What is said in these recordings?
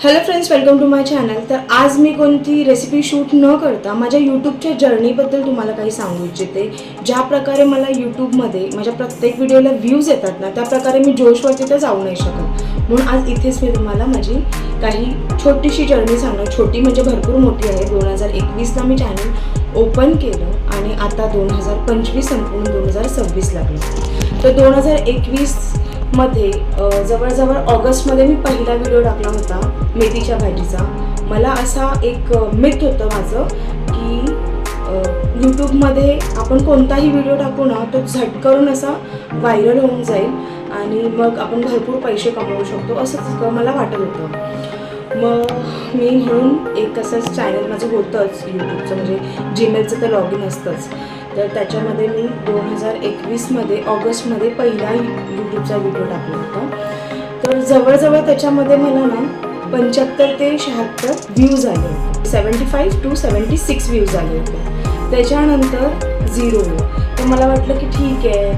Hello friends, welcome to my channel. तर आज मी कोणती रेसिपी शूट न करता माझ्या यूट्यूबच्या जर्नीबद्दल तुम्हाला काही सांगू इच्छिते. ज्या प्रकारे मला यूट्यूबमध्ये माझ्या प्रत्येक व्हिडिओला व्ह्यूज येतात ना, त्या प्रकारे मी जोशवरती तर जाऊ नाही शकत. म्हणून आज इथेच मी तुम्हाला माझी काही छोटीशी जर्नी सांगणार. छोटी म्हणजे भरपूर मोठी आहे. 2021ला मी चॅनल ओपन केलं आणि आता 2025 संपून 2026 लागलं. तर 2021मध्ये जवळजवळ ऑगस्टमध्ये मी पहिला व्हिडिओ टाकला होता मेथीच्या भाजीचा. मला असा एक मिथ होतं माझं की यूट्यूबमध्ये आपण कोणताही व्हिडिओ टाकू ना, तो झटकरून असा व्हायरल होऊन जाईल आणि मग आपण भरपूर पैसे कमवू शकतो, असंच मला वाटत होतं. मग मी म्हणून एक असंच चॅनल माझं होतंच यूट्यूबचं, म्हणजे जीमेलचं तर लॉग इन असतंच. तर त्याच्यामध्ये मी 2021मध्ये ऑगस्टमध्ये पहिला यूट्यूबचा व्हिडिओ टाकला होता. तर जवळजवळ त्याच्यामध्ये मला ना 75 ते 76 व्ह्यूज आले होते. 75 to 76 व्ह्यूज आले होते. त्याच्यानंतर 0. तर मला वाटलं की ठीक आहे,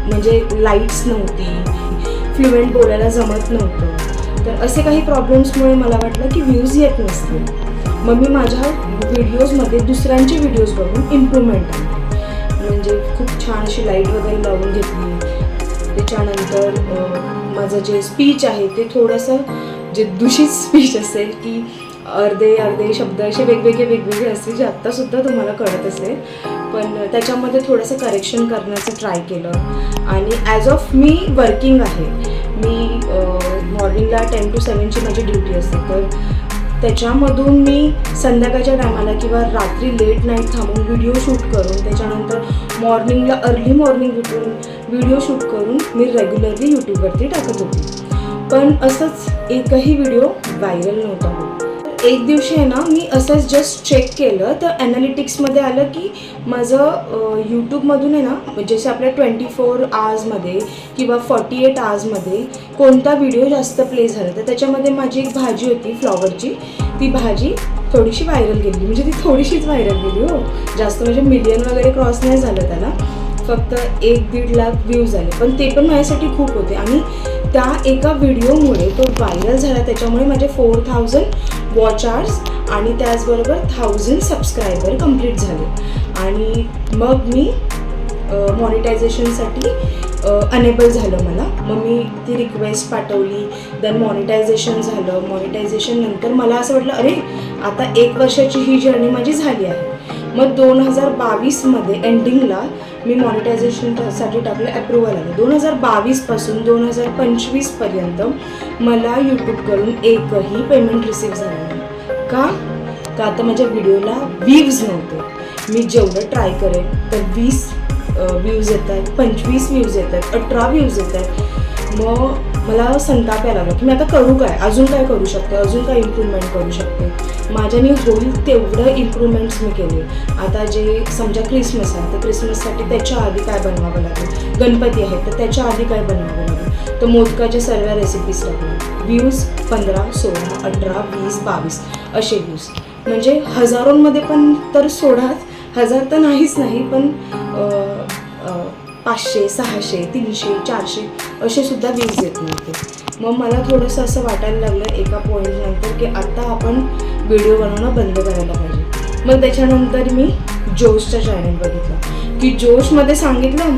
म्हणजे लाईट्स नव्हती, फ्लुएंट बोलायला जमत नव्हतं. तर असे काही प्रॉब्लेम्समुळे मला वाटलं की व्ह्यूज येत नसतील. मग मी माझ्या व्हिडिओजमध्ये दुसऱ्यांचे व्हिडिओज बघून इम्प्रूव्हमेंट आणली. म्हणजे खूप छान अशी लाईट वगैरे लावून घेतली. त्याच्यानंतर माझं जे स्पीच आहे ते थोडंसं जे दूषित स्पीच असेल की अर्धे शब्द असे वेगवेगळे असतील, जे आत्तासुद्धा तुम्हाला कळत असेल, पण त्याच्यामध्ये थोडंसं करेक्शन करण्याचं ट्राय केलं. आणि ॲज ऑफ मी वर्किंग आहे. मी मॉर्निंगला 10 to 7ची माझी ड्युटी असते. तर त्याच्यामधून मी संध्याकाळच्या टायमाला किंवा रात्री लेट नाईट थांबून व्हिडिओ शूट करून, त्याच्यानंतर मॉर्निंगला अर्ली मॉर्निंग उठून व्हिडिओ शूट करून मी रेग्युलरली यूट्यूबवरती टाकत होती. पण असंच एकही व्हिडिओ व्हायरल नव्हता होत. एक दिवशी आहे ना, मी असंच जस्ट चेक केलं तर ॲनालिटिक्समध्ये आलं की माझं यूट्यूबमधून आहे ना, जसे आपल्या 24 आवर्समध्ये किंवा 48 आवर्समध्ये कोणता व्हिडिओ जास्त प्ले झाला. तर त्याच्यामध्ये माझी एक भाजी होती फ्लॉवरची. ती भाजी थोडीशी व्हायरल गेली. म्हणजे ती थोडीशीच व्हायरल गेली हो, जास्त म्हणजे मिलियन वगैरे क्रॉस नाही झालं त्याला. फक्त 1-1.5 लाख व्ह्यूज आले, पण ते पण माझ्यासाठी खूप होते. आणि त्या एका व्हिडिओमुळे तो व्हायरल झाला. त्याच्यामुळे माझे 4000 वॉच आवर्स आणि त्याचबरोबर 1000 सबस्क्रायबर कंप्लीट झाले. आणि मग मी मॉनिटायझेशनसाठी अनेबल झालं मला. मग मी ती रिक्वेस्ट पाठवली, देन मॉनिटायझेशन झालं. मॉनिटायझेशन नंतर मला असं वाटलं, अरे आता 1 वर्षाची ही जर्नी माझी झाली आहे. मग 2022मध्ये एंडिंगला मी मॉनिटायझेशनसाठी टाकलं, अप्रुव्हल आलं. 2022पासून 2025पर्यंत मला यूट्यूबकडून एकही पेमेंट रिसीव्ह झालं नाही. का आता माझ्या व्हिडिओला व्ह्यूज नव्हते. मी जेवढं ट्राय करेन तर 20 व्ह्यूज येत आहेत, 25 व्ह्यूज येत आहेत, 18 व्ह्यूज येत आहेत. मग मला संताप यायला लागला की मी आता करू काय, अजून काय करू शकते, अजून काय इम्प्रूव्हमेंट करू शकते. माझ्याने होईल तेवढं इम्प्रूव्हमेंट्स मी केले. आता जे समजा क्रिसमस आहे, तर क्रिसमससाठी त्याच्या आधी काय बनवावं लागेल. गणपती आहे तर त्याच्या आधी काय बनवावं लागेल. तर मोदकाच्या सर्व रेसिपीज टाकल्या. व्ह्यूज 15, 16, 18, 20, 22 असे व्ह्यूज. म्हणजे हजारोंमध्ये पण तर सोडाच, 1000 तर नाहीच नाही, पण 500, 600, 300, 400 असे सुद्धा व्ह्यूज येत नव्हते. मग मला थोडंसं असं वाटायला लागलं एका पॉईंटनंतर की आता आपण व्हिडिओ बनवणं बंद करायला पाहिजे. मग त्याच्यानंतर मी जोशचा चॅनल बघितला की जोशमध्ये सांगितलं,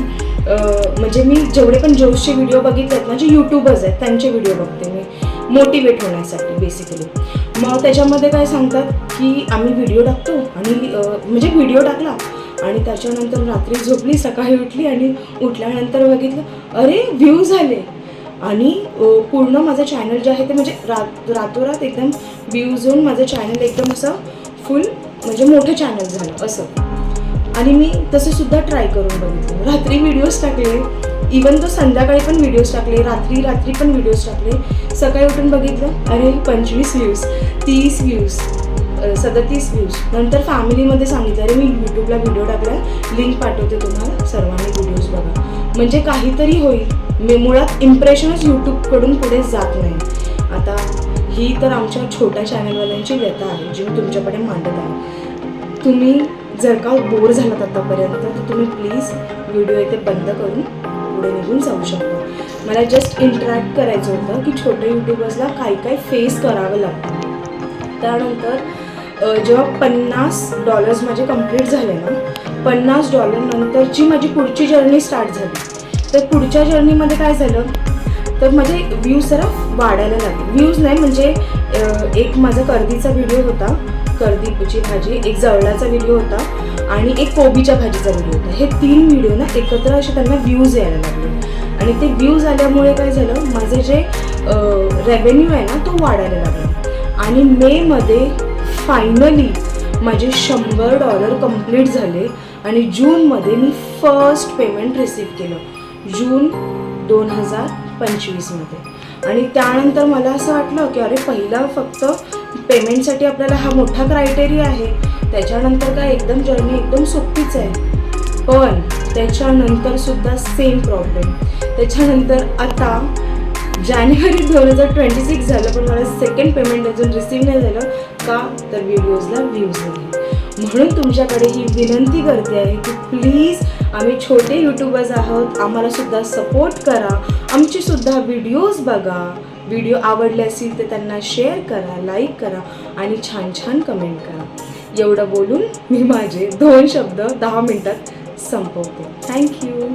म्हणजे मी जेवढे पण जोशचे व्हिडिओ बघितलेत ना, जे यूट्यूबर्स आहेत त्यांचे व्हिडिओ बघते मी मोटिवेट होण्यासाठी बेसिकली. मग त्याच्यामध्ये काय सांगतात की आम्ही व्हिडिओ टाकतो आणि म्हणजे व्हिडिओ टाकला आणि त्याच्यानंतर रात्री झोपली, सकाळी उठली आणि उठल्यानंतर बघितलं, अरे व्ह्यूज आले. आणि पूर्ण माझं चॅनल जे आहे ते म्हणजे रातोरात एकदम व्ह्यूज होऊन माझं चॅनल एकदम असं फुल म्हणजे मोठं चॅनल झालं असं. आणि मी तसं सुद्धा ट्राय करून बघितलं. रात्री व्हिडिओज टाकले, इवन तो संध्याकाळी पण व्हिडिओज टाकले, रात्री पण व्हिडिओज टाकले. सकाळी उठून बघितलं, अरे 25 व्ह्यूज, 30 व्ह्यूज, 37 व्ह्यूज. नंतर फॅमिलीमध्ये सांगितलं, अरे मी यूट्यूबला व्हिडिओ टाकला, लिंक पाठवते तुम्हाला, सर्वांनी व्हिडिओज बघा. म्हणजे काहीतरी होईल. मी मुळात इम्प्रेशनच यूट्यूबकडून पुढे जात नाही. आता ही तर आमच्या छोट्या चॅनलवाल्यांची व्यथा आहे जी मी तुमच्याकडे मांडत आहे. तुम्ही जर का बोर झालात आतापर्यंत तर तुम्ही प्लीज व्हिडिओ इथे बंद करून पुढे निघून जाऊ शकता. मला जस्ट इंटरॅक्ट करायचं होतं की छोट्या यूट्यूबर्सला काय काय फेस करावं लागतं. त्यानंतर जेव्हा $50 माझे कंप्लीट झाले ना, $50 नंतरची माझी पुढची जर्नी स्टार्ट झाली. तर पुढच्या जर्नीमध्ये काय झालं, तर माझे व्ह्यूज जरा वाढायला लागले. व्ह्यूज नाही म्हणजे एक माझा कर्दीचा व्हिडिओ होता, कर्दीची भाजी, एक जवळाचा व्हिडिओ होता आणि एक कोबीच्या भाजीचा व्हिडिओ होता. हे 3 व्हिडिओ ना एकत्र असे त्यांना व्ह्यूज यायला लागले आणि ते व्ह्यूज आल्यामुळे काय झालं, माझे जे रेव्हेन्यू आहे ना तो वाढायला लागला आणि मेमध्ये फायनली माझे $100 कंप्लीट झाले आणि जूनमध्ये मी फर्स्ट पेमेंट रिसीव केलं, जून 2025मध्ये. आणि त्यानंतर मला असं वाटलं की अरे पहिला फक्त पेमेंटसाठी आपल्याला हा मोठा क्रायटेरिया आहे, त्याच्यानंतर काय एकदम जर्नी एकदम सोपीच आहे. पण त्याच्यानंतर सुद्धा सेम प्रॉब्लेम. त्याच्यानंतर आता जानेवारी 2026 झालं पण मला सेकंड पेमेंट अजून रिसीव्ह नाही झालं. का तर व्हिडिओजला व्ह्यूज नाही. म्हणून तुमच्याकडे ही विनंती करते आहे की प्लीज, आम्ही छोटे यूट्यूबर्स आहोत, आम्हाला सुद्धा सपोर्ट करा, आमचे सुद्धा व्हिडिओज बघा, व्हिडिओ आवडले असतील तर त्यांना शेअर करा, लाईक करा आणि छान छान कमेंट करा. एवढं बोलून मी माझे 2 शब्द 10 मिनिटात संपवते. थँक्यू.